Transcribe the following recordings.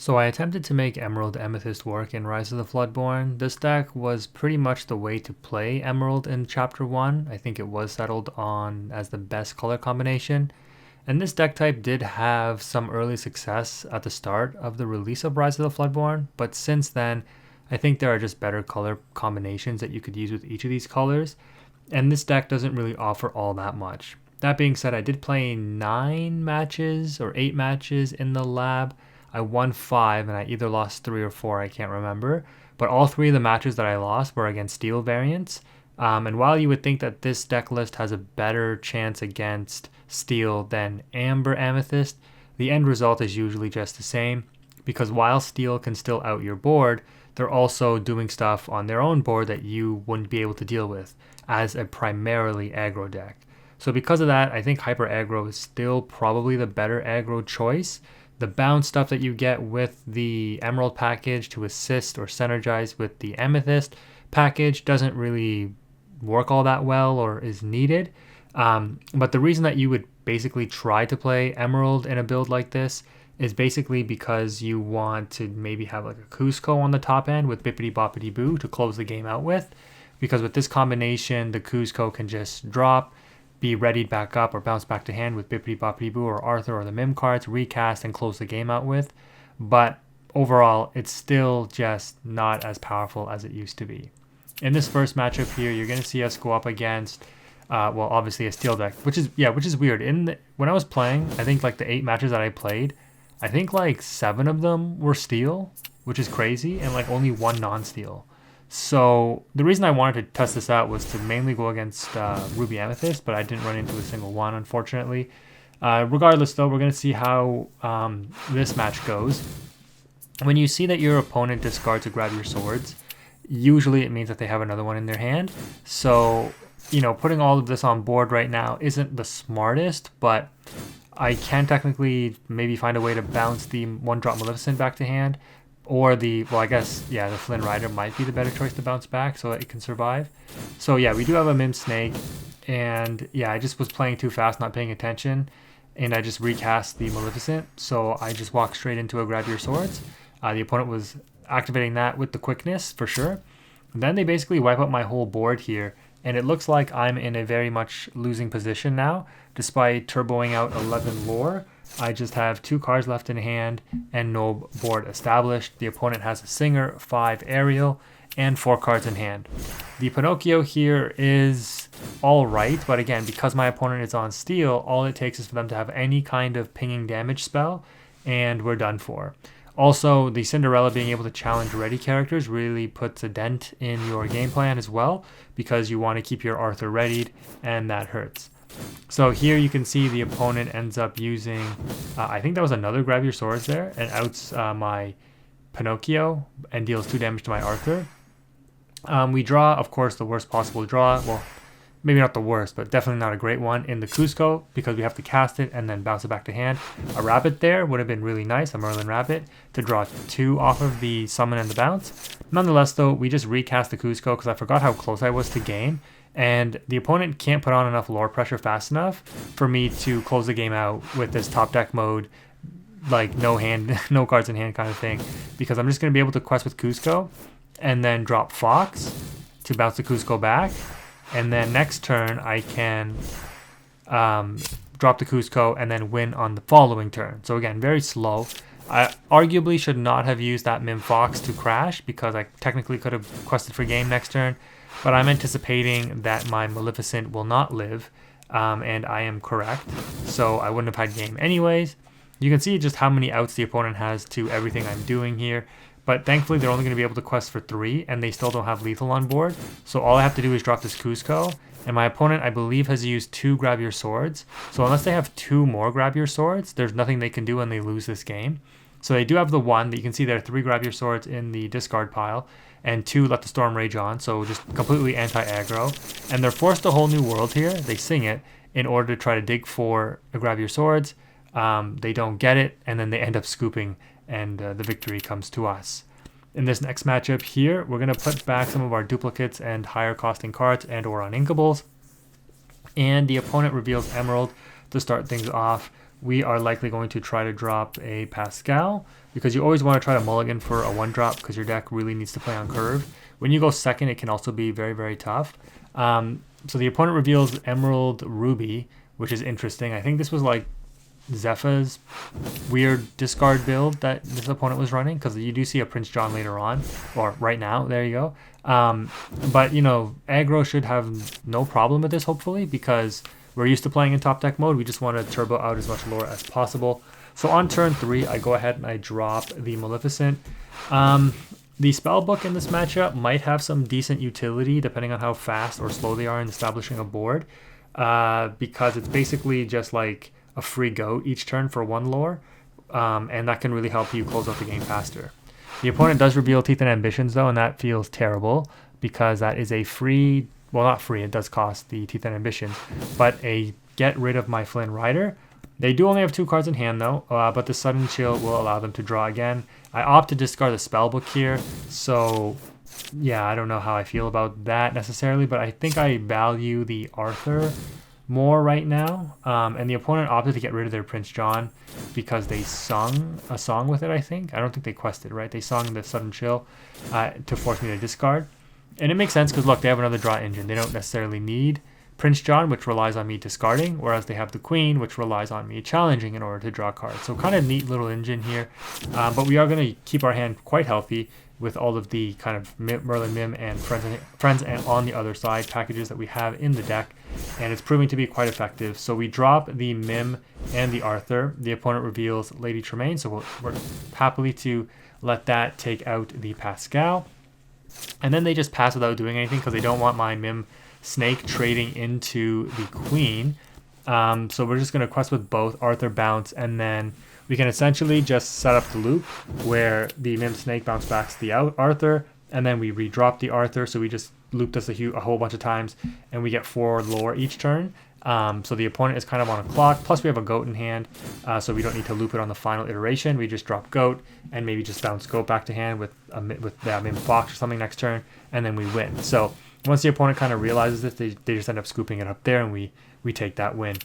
So I attempted to make Emerald Amethyst work in Rise of the Floodborn. This deck was pretty much the way to play Emerald in Chapter 1. I think it was settled on as the best color combination. And this deck type did have some early success at the start of the release of Rise of the Floodborn, but since then, I think there are just better color combinations that you could use with each of these colors, and this deck doesn't really offer all that much. That being said, I did play 9 matches or 8 matches in the lab. I won 5 and I either lost 3 or 4, I can't remember. But all 3 of the matches that I lost were against steel variants. And while you would think that this deck list has a better chance against steel than amber amethyst, the end result is usually just the same. Because while steel can still out your board, they're also doing stuff on their own board that you wouldn't be able to deal with as a primarily aggro deck. So because of that, I think Hyper Aggro is still probably the better aggro choice. The bounce stuff that you get with the Emerald package to assist or synergize with the Amethyst package doesn't really work all that well or is needed. But the reason that you would basically try to play Emerald in a build like this is basically because you want to maybe have like a Cusco on the top end with Bippity Boppity Boo to close the game out with. Because with this combination, the Cusco can just drop, be readied back up, or bounce back to hand with Bippity Boppity Boo or Arthur or the Mim cards, recast and close the game out with. But overall, it's still just not as powerful as it used to be. In this first matchup here, you're going to see us go up against, well, obviously a steel deck, which is weird. When I was playing, I think like the 8 matches that I played, I think like 7 of them were steel, which is crazy, and like only 1 non-steel. So the reason I wanted to test this out was to mainly go against Ruby Amethyst, but I didn't run into a single one, unfortunately. Regardless, though, we're going to see how this match goes. When you see that your opponent discards a Grab Your Swords, usually it means that they have another one in their hand. So, putting all of this on board right now isn't the smartest, but I can technically maybe find a way to bounce the 1-drop Maleficent back to hand. Or the Flynn Rider might be the better choice to bounce back so that it can survive. So yeah, we do have a Mim Snake. And yeah, I just was playing too fast, not paying attention. And I just recast the Maleficent. So I just walked straight into a Grab Your Swords. The opponent was activating that with the quickness for sure. And then they basically wipe out my whole board here. And it looks like I'm in a very much losing position now. Despite turboing out 11 lore, I just have 2 cards left in hand and no board established. The opponent has a Singer, 5 Aerial, and 4 cards in hand. The Pinocchio here is alright, but again, because my opponent is on steel, all it takes is for them to have any kind of pinging damage spell, and we're done for. Also, the Cinderella being able to challenge ready characters really puts a dent in your game plan as well, because you want to keep your Arthur readied, and that hurts. So here you can see the opponent ends up using, I think that was another Grab Your Swords there, and outs my Pinocchio and deals 2 damage to my Arthur. We draw, of course, the worst possible draw. Well, maybe not the worst, but definitely not a great one in the Cusco because we have to cast it and then bounce it back to hand. A Rabbit there would have been really nice, a Merlin Rabbit, to draw 2 off of the summon and the bounce. Nonetheless, though, we just recast the Cusco because I forgot how close I was to game. And the opponent can't put on enough lore pressure fast enough for me to close the game out with this top deck mode, like no cards in hand kind of thing. Because I'm just going to be able to quest with Cusco and then drop Fox to bounce the Cusco back. And then next turn I can drop the Cusco and then win on the following turn. So again, very slow. I arguably should not have used that Mim Fox to crash because I technically could have quested for game next turn. But I'm anticipating that my Maleficent will not live, and I am correct. So I wouldn't have had game anyways. You can see just how many outs the opponent has to everything I'm doing here. But thankfully, they're only going to be able to quest for 3, and they still don't have lethal on board. So all I have to do is drop this Cusco. And my opponent, I believe, has used 2 Grab Your Swords. So unless they have 2 more Grab Your Swords, there's nothing they can do when they lose this game. So they do have the 1 that you can see there are 3 Grab Your Swords in the discard pile. And 2 Let the Storm Rage On, so just completely anti-aggro. And they're forced a whole new world here. They sing it in order to try to dig for a Grab Your Swords. They don't get it, and then they end up scooping, and the victory comes to us. In this next matchup here, we're going to put back some of our duplicates and higher costing cards and or uninkables. And the opponent reveals Emerald to start things off we are likely going to try to drop a Pascal, because you always want to try to mulligan for a 1-drop because your deck really needs to play on curve. When you go second, it can also be very, very tough. So the opponent reveals Emerald Ruby, which is interesting. I think this was like Zepha's weird discard build that this opponent was running, because you do see a Prince John later on, or right now, there you go. But, you know, aggro should have no problem with this, hopefully, because we're used to playing in top deck mode. We just want to turbo out as much lore as possible. So on turn 3, I go ahead and I drop the Maleficent. The spellbook in this matchup might have some decent utility depending on how fast or slow they are in establishing a board, because it's basically just like a free goat each turn for 1 lore, and that can really help you close out the game faster. The opponent does reveal Teeth and Ambitions though, and that feels terrible because that is a free, well, not free, it does cost the Teeth and Ambitions, but a get rid of my Flynn Rider. They do only have 2 cards in hand though, but the Sudden Chill will allow them to draw again. I opt to discard the Spellbook here, so yeah, I don't know how I feel about that necessarily, but I think I value the Arthur more right now. And the opponent opted to get rid of their Prince John because they sung a song with it, I think. I don't think they quested, right? They sung the Sudden Chill to force me to discard. And it makes sense because, look, they have another draw engine. They don't necessarily need Prince John, which relies on me discarding, whereas they have the Queen, which relies on me challenging in order to draw cards. So kind of neat little engine here. But we are going to keep our hand quite healthy with all of the kind of Merlin Mim and Friends and on the other side packages that we have in the deck. And it's proving to be quite effective. So we drop the Mim and the Arthur. The opponent reveals Lady Tremaine, so we're happily to let that take out the Pascal. And then they just pass without doing anything because they don't want my Mim Snake trading into the Queen. So we're just going to quest with both Arthur bounce, and then we can essentially just set up the loop where the Mim Snake bounce backs the Arthur, and then we redrop the Arthur. So we just loop this a whole bunch of times, and we get 4 lore each turn. So the opponent is kind of on a clock. Plus we have a goat in hand, so we don't need to loop it on the final iteration. We just drop goat and maybe just bounce goat back to hand with Mim Fox or something next turn, and then we win. So once the opponent kind of realizes this, they just end up scooping it up there, and we take that win.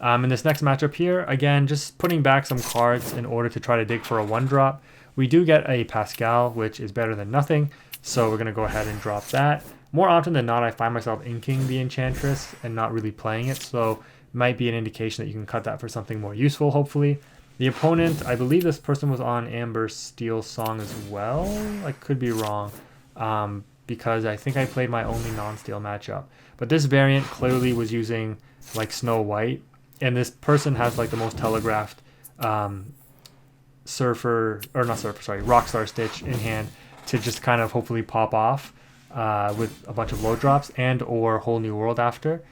In this next matchup here, again, just putting back some cards in order to try to dig for a 1-drop. We do get a Pascal, which is better than nothing, so we're going to go ahead and drop that. More often than not, I find myself inking the Enchantress and not really playing it, so it might be an indication that you can cut that for something more useful, hopefully. The opponent, I believe this person was on Amber Steel Song as well. I could be wrong, because I think I played my only non-steel matchup. But this variant clearly was using like Snow White, and this person has like the most telegraphed Rockstar Stitch in hand to just kind of hopefully pop off with a bunch of low drops and or Whole New World after.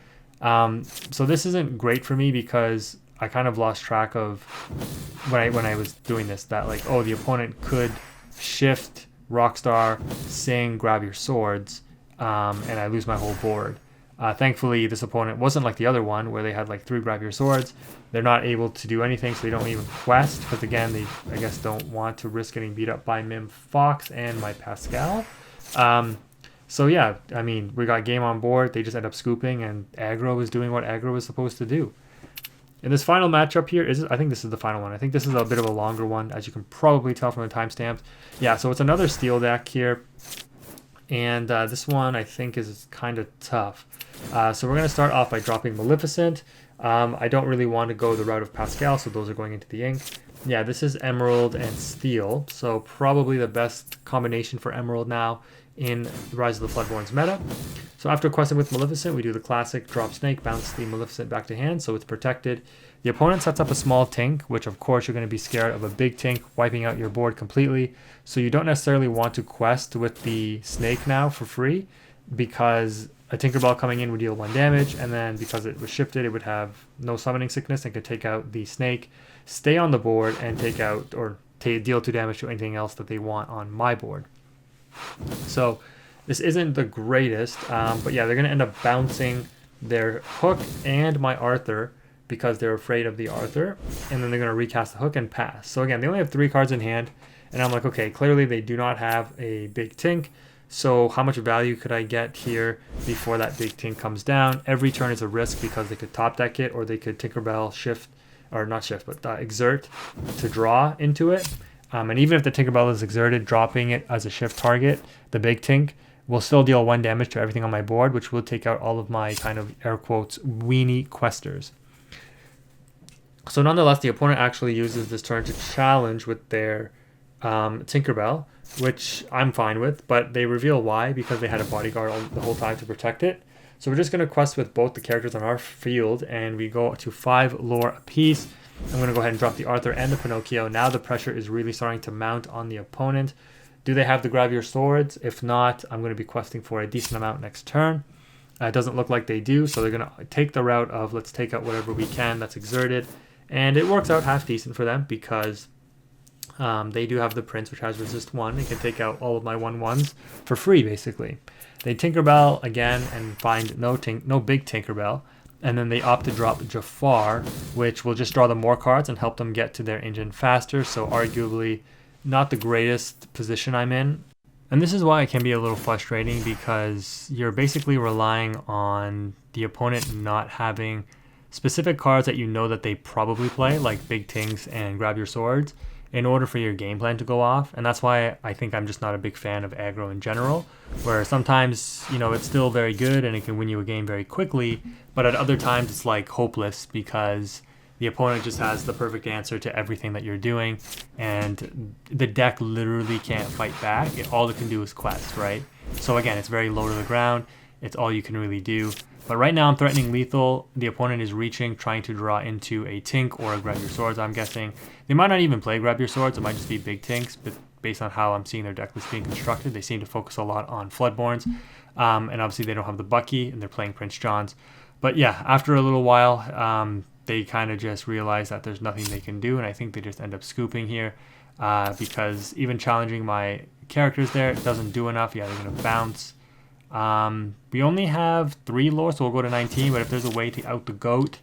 So this isn't great for me because I kind of lost track of when I was doing this, that like, oh, the opponent could shift Rockstar, sing, grab your swords, and I lose my whole board. Thankfully, this opponent wasn't like the other one where they had like 3 grab your swords. They're not able to do anything, so they don't even quest, because again, they, I guess, don't want to risk getting beat up by Mim Fox and my Pascal. So yeah, I mean, we got game on board. They just end up scooping, and aggro is doing what aggro is supposed to do. In this final matchup here, I think this is the final one. I think this is a bit of a longer one, as you can probably tell from the timestamps. Yeah, so it's another steel deck here. And this one, I think, is kind of tough. So we're going to start off by dropping Maleficent. I don't really want to go the route of Pascal, so those are going into the ink. Yeah, this is Emerald and Steel, so probably the best combination for Emerald now in Rise of the Floodborns meta. So after questing with Maleficent, we do the classic drop Snake, bounce the Maleficent back to hand, so it's protected. The opponent sets up a small Tink, which of course you're going to be scared of a big Tink wiping out your board completely. So you don't necessarily want to quest with the Snake now for free, because a Tinkerbell coming in would deal 1 damage, and then because it was shifted, it would have no summoning sickness and could take out the Snake, stay on the board, and take out or deal 2 damage to anything else that they want on my board. So this isn't the greatest, but yeah, they're going to end up bouncing their Hook and my Arthur because they're afraid of the Arthur, and then they're going to recast the Hook and pass. So again, they only have 3 cards in hand, and I'm like, okay, clearly they do not have a big Tink, so how much value could I get here before that big Tink comes down? Every turn is a risk because they could top deck it, or they could Tinkerbell shift or not shift, but exert to draw into it. And even if the Tinkerbell is exerted, dropping it as a shift target, the big Tink will still deal 1 damage to everything on my board, which will take out all of my kind of air quotes weenie questers. So nonetheless, the opponent actually uses this turn to challenge with their Tinkerbell, which I'm fine with, but they reveal why, because they had a bodyguard the whole time to protect it. So we're just going to quest with both the characters on our field, and we go to 5 lore apiece. I'm going to go ahead and drop the Arthur and the Pinocchio. Now the pressure is really starting to mount on the opponent. Do they have to grab your swords? If not, I'm going to be questing for a decent amount next turn. It doesn't look like they do, so they're going to take the route of let's take out whatever we can that's exerted. And it works out half decent for them because they do have the Prince, which has resist 1. It can take out all of my 1/1s for free, basically. They Tinkerbell again and find no big Tinkerbell. And then they opt to drop Jafar, which will just draw them more cards and help them get to their engine faster. So arguably not the greatest position I'm in. And this is why it can be a little frustrating, because you're basically relying on the opponent not having specific cards that you know that they probably play, like Big Tinks and Grab Your Swords, in order for your game plan to go off. And that's why I think I'm just not a big fan of aggro in general, where sometimes, it's still very good and it can win you a game very quickly, but at other times it's like hopeless because the opponent just has the perfect answer to everything that you're doing, and the deck literally can't fight back. All it can do is quest, right? So again, it's very low to the ground. It's all you can really do. But right now I'm threatening lethal. The opponent is reaching, trying to draw into a Tink or a Grab Your Swords, I'm guessing. They might not even play Grab Your Swords. It might just be Big Tinks, but based on how I'm seeing their deck list being constructed, they seem to focus a lot on Floodborns. And obviously they don't have the Bucky, and they're playing Prince Johns. But yeah, after a little while, they kind of just realize that there's nothing they can do, and I think they just end up scooping here because even challenging my characters there, it doesn't do enough. Yeah, they're going to bounce. We only have 3 lore, so we'll go to 19, but if there's a way to out the goat,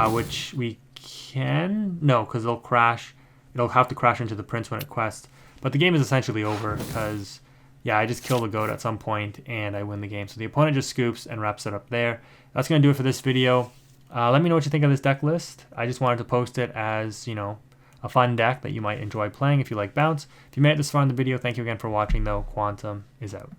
which we can, no, because it'll crash. It'll have to crash into the Prince when it quests. But the game is essentially over because, yeah, I just kill the goat at some point and I win the game. So the opponent just scoops and wraps it up there. That's going to do it for this video. Let me know what you think of this deck list. I just wanted to post it as, a fun deck that you might enjoy playing if you like bounce. If you made it this far in the video, thank you again for watching, though. Quantum is out.